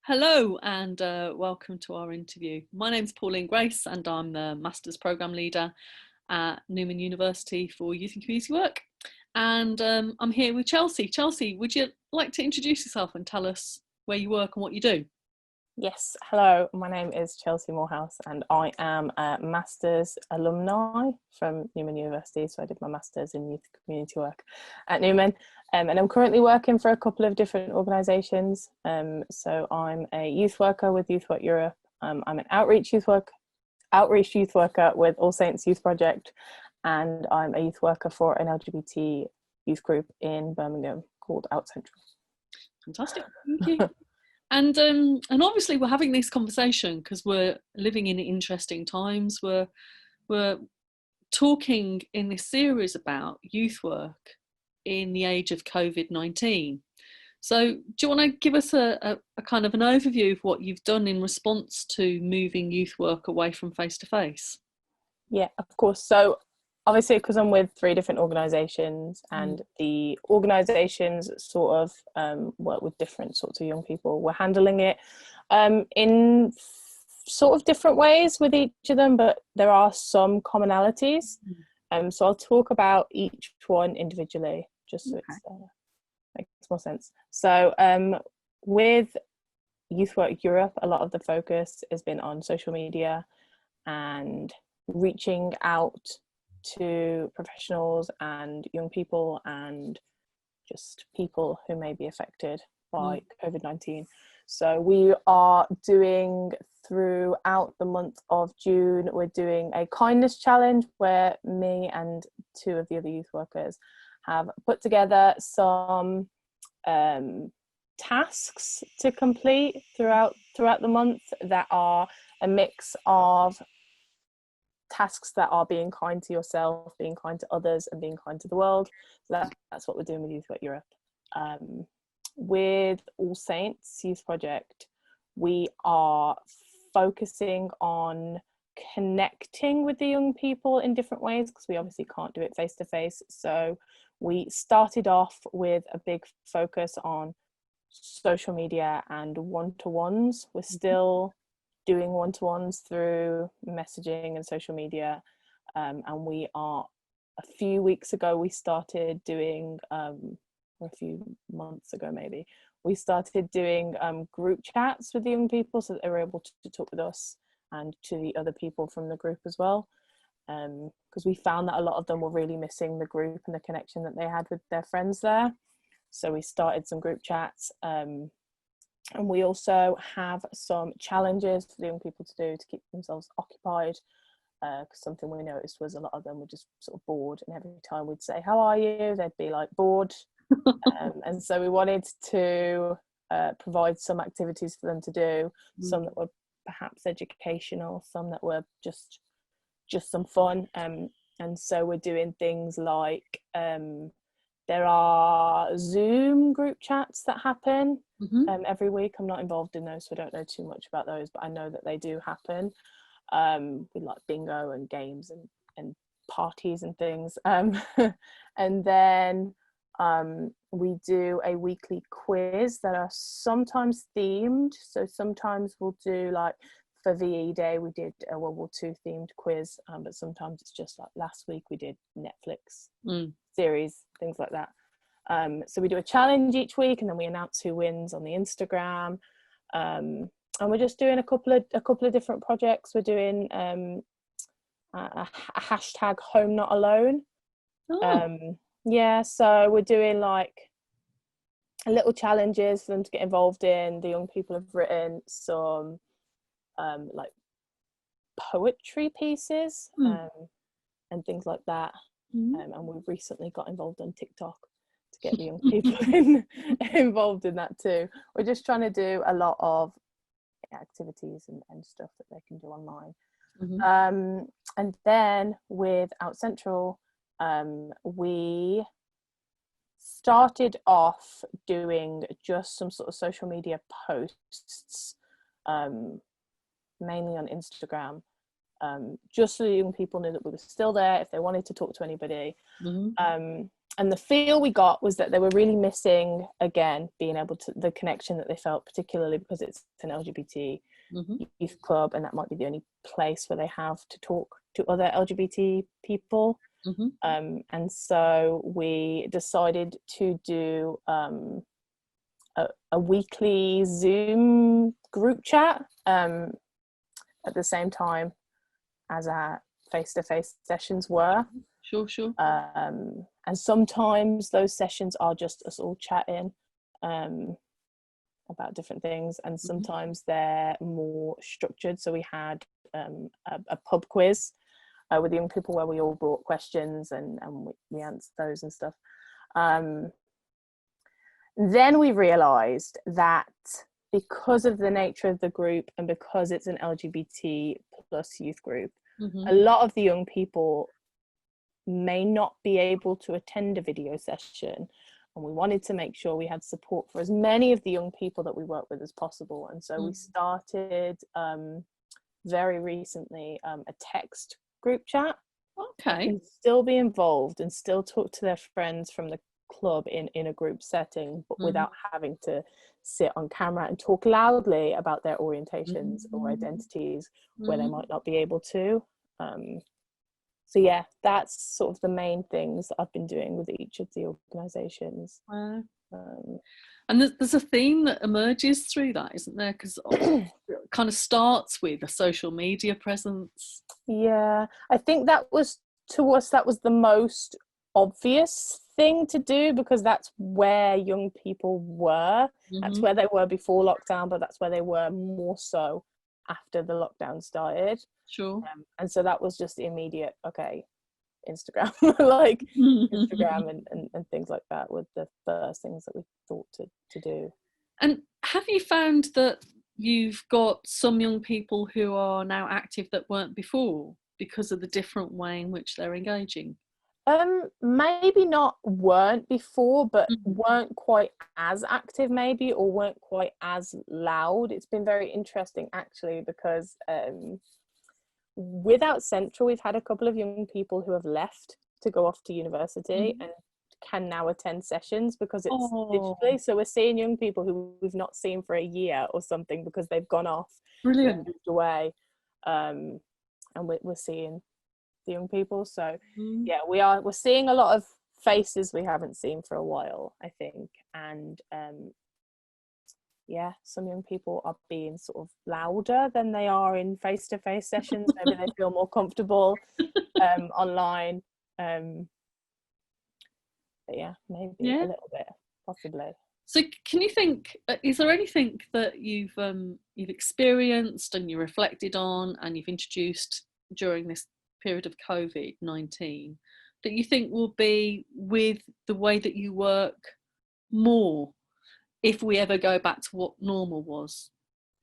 Hello and welcome to our interview. My name's Pauline Grace and I'm the Master's Programme Leader at Newman University for Youth and Community Work. And I'm here with Chelsea. Chelsea, would you like to introduce yourself and tell us where you work and what you do? Yes, hello, my name is Chelsea Moorhouse and I am a Master's alumni from Newman University. So I did my Master's in Youth and Community Work at Newman, and I'm currently working for a couple of different organisations. So I'm a youth worker with Youth Work Europe. I'm an outreach youth worker with All Saints Youth Project, and I'm a youth worker for an LGBT youth group in Birmingham called Out Central. Fantastic, thank you. And obviously we're having this conversation because we're living in interesting times. We're talking in this series about youth work in the age of COVID-19. So do you want to give us a kind of an overview of what you've done in response to moving youth work away from face-to-face? Yeah, of course. So obviously, because I'm with 3 different organisations, and the organisations sort of work with different sorts of young people, we're handling it in sort of different ways with each of them, but there are some commonalities. So I'll talk about each one individually, just so it makes more sense. So with Youth Work Europe, a lot of the focus has been on social media and reaching out to professionals and young people and just people who may be affected by COVID-19. So we are doing, throughout the month of June, we're doing a kindness challenge where me and 2 of the other youth workers have put together some tasks to complete throughout the month that are a mix of tasks that are being kind to yourself, being kind to others, and being kind to the world. So that's what we're doing with Youth Work Europe. With All Saints Youth Project, we are focusing on connecting with the young people in different ways, because we obviously can't do it face to face. So we started off with a big focus on social media and one-to-ones. We're still doing one-to-ones through messaging and social media, and we are, a few weeks ago we started doing, or a few months ago maybe, we started doing group chats with the young people so that they were able to talk with us and to the other people from the group as well, because we found that a lot of them were really missing the group and the connection that they had with their friends there. So we started some group chats, and we also have some challenges for the young people to do to keep themselves occupied, because something we noticed was a lot of them were just sort of bored, and every time we'd say, "How are you?" they'd be like, bored. And so we wanted to provide some activities for them to do, some that were perhaps educational, some that were just some fun. And so we're doing things like there are Zoom group chats that happen every week. I'm not involved in those, so I don't know too much about those, but I know that they do happen, with like bingo and games and parties and things. And then we do a weekly quiz that are sometimes themed. So sometimes we'll do, like for VE Day we did a World War II themed quiz, but sometimes it's just like last week we did Netflix series, things like that. So we do a challenge each week, and then we announce who wins on the Instagram, and we're just doing a couple of different projects. We're doing a hashtag Home Not Alone. So we're doing like little challenges for them to get involved in. The young people have written some like poetry pieces and things like that. And we recently got involved on TikTok to get the young people involved in that too. We're just trying to do a lot of activities and stuff that they can do online. And then with Out Central, we started off doing just some sort of social media posts, mainly on Instagram, just so the young people knew that we were still there if they wanted to talk to anybody. and the feel we got was that they were really missing, again, being able to, the connection that they felt, particularly because it's an LGBT youth club, and that might be the only place where they have to talk to other LGBT people. And so we decided to do a weekly Zoom group chat at the same time as our face-to-face sessions were. Sure. And sometimes those sessions are just us all chatting about different things, and sometimes they're more structured. So we had a pub quiz with young people where we all brought questions and we answered those and stuff. Then we realised that because of the nature of the group and because it's an LGBT plus youth group, a lot of the young people may not be able to attend a video session, and we wanted to make sure we had support for as many of the young people that we work with as possible. And so we started very recently a text group chat. Okay. And still be involved and still talk to their friends from the club in a group setting, but without having to sit on camera and talk loudly about their orientations or identities where they might not be able to. So yeah, that's sort of the main things that I've been doing with each of the organisations. And there's a theme that emerges through that, isn't there? Because it kind of starts with a social media presence. Yeah, I think that was, to us, that was the most obvious thing to do, because that's where young people were. That's where they were before lockdown, but that's where they were more so after the lockdown started. Sure. And so that was just the immediate, okay, Instagram, like Instagram and things like that were the first things that we thought to do. And have you found that you've got some young people who are now active that weren't before because of the different way in which they're engaging? Maybe not weren't before, but weren't quite as active maybe, or weren't quite as loud. It's been very interesting actually, because without Central, we've had a couple of young people who have left to go off to university and can now attend sessions because it's digitally. So we're seeing young people who we've not seen for a year or something because they've gone off, brilliant, moved away, and we're seeing the young people. So yeah, we're seeing a lot of faces we haven't seen for a while, I think. And yeah, some young people are being sort of louder than they are in face-to-face sessions. Maybe they feel more comfortable online. But yeah, maybe a little bit, possibly. So can you think, is there anything that you've experienced and you reflected on and you've introduced during this period of COVID-19 that you think will be with the way that you work more if we ever go back to what normal was,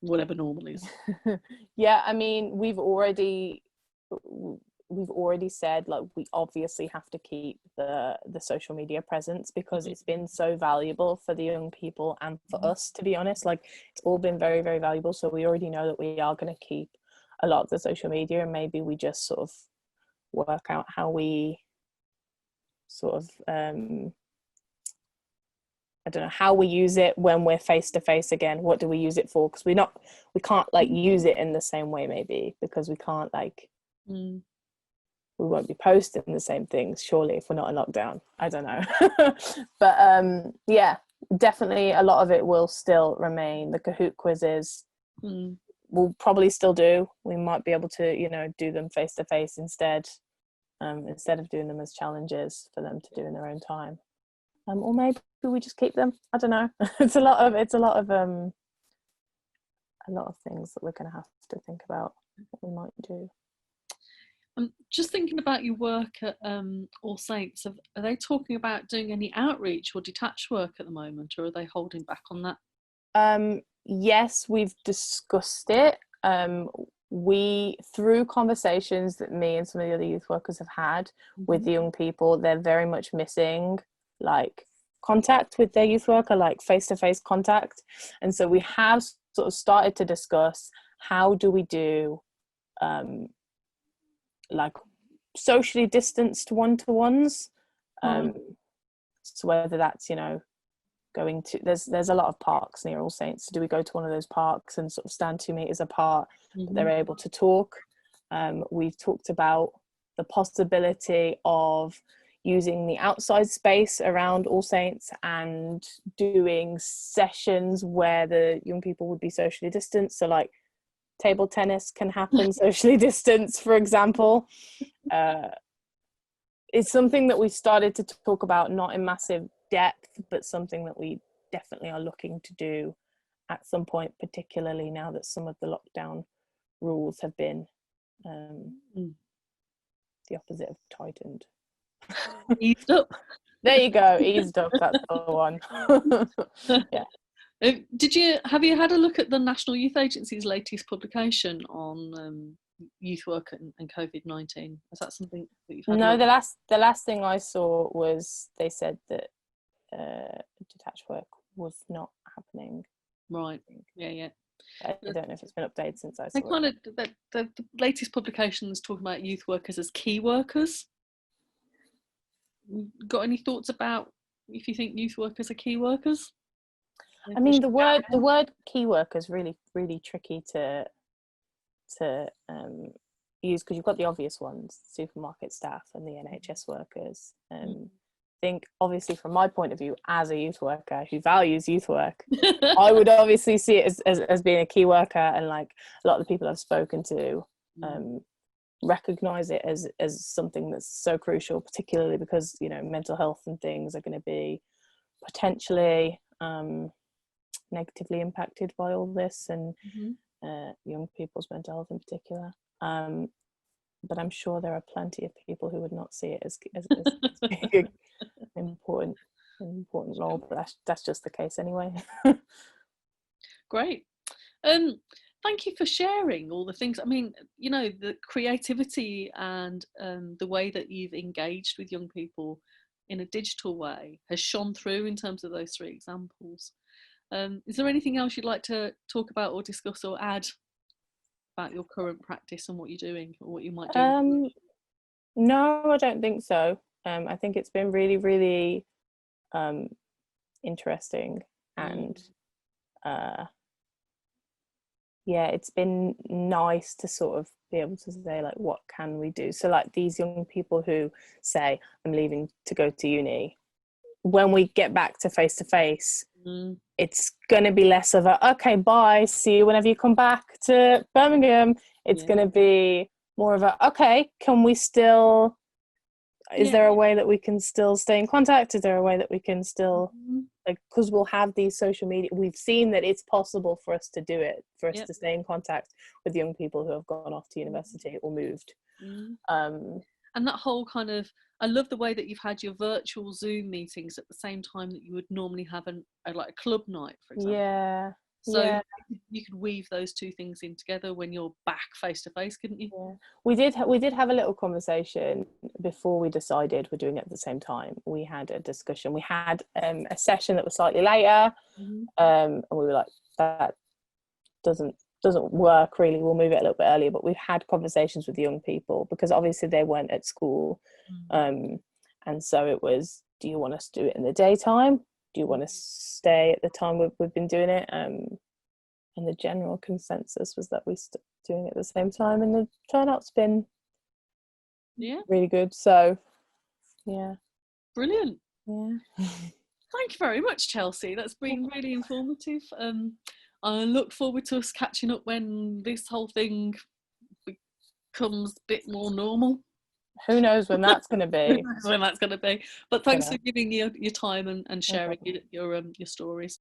whatever normal is? Yeah, I mean, we've already said, like, we obviously have to keep the social media presence because it's been so valuable for the young people and for us, to be honest. Like, it's all been very, very valuable. So we already know that we are going to keep a lot of the social media, and maybe we just sort of work out how we sort of I don't know, how we use it when we're face to face again. What do we use it for? Because we can't like use it in the same way, maybe, because we can't like we won't be posting the same things surely if we're not in lockdown. I don't know. But yeah, definitely a lot of it will still remain. The Kahoot quizzes we'll probably still do. We might be able to, you know, do them face to face instead of doing them as challenges for them to do in their own time. Or maybe we just keep them. I don't know. It's a lot of things that we're going to have to think about what we might do. I'm just thinking about your work at All Saints. Are they talking about doing any outreach or detached work at the moment, or are they holding back on that? Yes, we've discussed it. Through conversations that me and some of the other youth workers have had with the young people, they're very much missing like contact with their youth worker, like face-to-face contact. And so we have sort of started to discuss, how do we do like socially distanced one-to-ones So whether that's, you know, going to, there's a lot of parks near All Saints. So do we go to one of those parks and sort of stand 2 meters apart, but they're able to talk? We've talked about the possibility of using the outside space around All Saints and doing sessions where the young people would be socially distanced. So like table tennis can happen socially distanced, for example. It's something that we started to talk about, not in massive depth, but something that we definitely are looking to do at some point, particularly now that some of the lockdown rules have been the opposite of tightened. Eased up. There you go, eased up, that's the one. Yeah. Have you had a look at the National Youth Agency's latest publication on youth work and COVID-19? Is that something that you've had? No, the last thing I saw was they said that detached work was not happening. Right. Yeah. I don't know if it's been updated since I saw it. The latest publication is talking about youth workers as key workers. Got any thoughts about if you think youth workers are key workers? I mean, the word key worker is really, really tricky to use, because you've got the obvious ones, supermarket staff and the NHS workers. I think, obviously, from my point of view, as a youth worker who values youth work, I would obviously see it as being a key worker, and like a lot of the people I've spoken to recognise it as something that's so crucial, particularly because, you know, mental health and things are going to be potentially negatively impacted by all this, and young people's mental health in particular. But I'm sure there are plenty of people who would not see it as being an important role, but that's just the case anyway. Great. Thank you for sharing all the things. I mean, you know, the creativity and the way that you've engaged with young people in a digital way has shone through in terms of those 3 examples. Is there anything else you'd like to talk about or discuss or add about your current practice and what you're doing or what you might do? No, I don't think so. I think it's been really, really interesting, and it's been nice to sort of be able to say, like, what can we do? So like these young people who say, I'm leaving to go to uni, when we get back to face, it's going to be less of a, okay, bye, see you whenever you come back to Birmingham. It's going to be more of a, okay, can we still, is there a way that we can still stay in contact? Is there a way that we can still, like, because we'll have these social media, we've seen that it's possible for us to do it, for us to stay in contact with young people who have gone off to university or moved. And that whole kind of, I love the way that you've had your virtual Zoom meetings at the same time that you would normally have like a club night, for example. So you could weave those 2 things in together when you're back face to face, couldn't you? We did have a little conversation before we decided we're doing it at the same time. We had a discussion. We had a session that was slightly later, and we were like, that doesn't work really, we'll move it a little bit earlier. But we've had conversations with the young people, because obviously they weren't at school, and so it was, do you want us to do it in the daytime? Do you want to stay at the time we've been doing it? And the general consensus was that we doing it at the same time, and the turnout's been really good. So brilliant. Thank you very much, Chelsea. That's been really informative. I look forward to us catching up when this whole thing becomes a bit more normal. Who knows when that's going to be? But thanks for giving your time and sharing your stories.